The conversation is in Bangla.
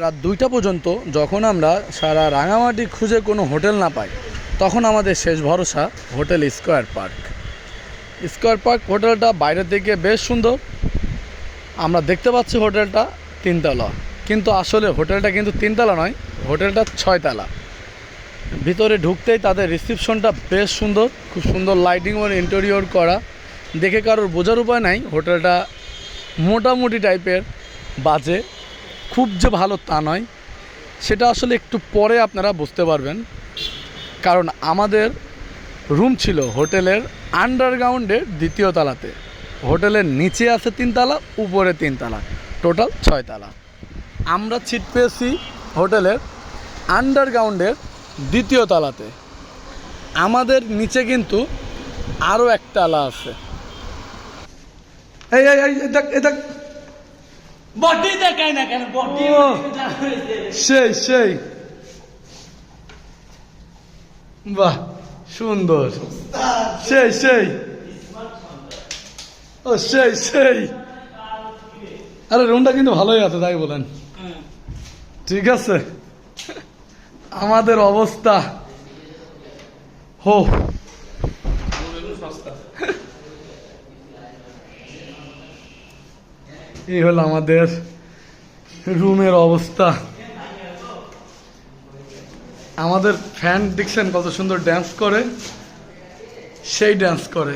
রাত 2টা পর্যন্ত যখন আমরা সারা রাঙামাটি খুঁজে কোনো হোটেল না পাই, তখন আমাদের শেষ ভরসা hotel square park. Square park হোটেলটা বাইরে থেকে বেশ সুন্দর। আমরা দেখতে পাচ্ছি হোটেলটা 3তলা, কিন্তু আসলে হোটেলটা কিন্তু 3তলা নয়, হোটেলটা 6তলা। ভিতরে ঢুকতেই তাদের রিসেপশনটা বেশ সুন্দর, খুব সুন্দর লাইটিং ও ইন্টেরিয়র করা। দেখে কারোর বোঝার উপায় নাই হোটেলটা মোটামুটি টাইপের বাজে, খুব যে ভালো তা নয়। সেটা আসলে একটু পরে আপনারা বুঝতে পারবেন, কারণ আমাদের রুম ছিল হোটেলের আন্ডারগ্রাউন্ডের 2য় তলাতে। হোটেলের নিচে আছে 3তলা, উপরে 3তলা, টোটাল 6তলা। আমরা সিট পেয়েছি হোটেলের আন্ডারগ্রাউন্ডের 2য় তলাতে। আমাদের নিচে কিন্তু আরও এক তলা আছে। এই এই এই দেখ এই দেখ, বডি দেখায় না কেন? বডি ও, সেই সেই, বাহ সুন্দর, সেই সেই, ও সেই সেই। আরে রুমটা কিন্তু ভালোই আছে, তাই বলেন? ঠিক আছে। আমাদের অবস্থা হো, এই হলো আমাদের রুমের অবস্থা। আমাদের ফ্যান দেখছেন কত সুন্দর ড্যান্স করে, সেই ড্যান্স করে।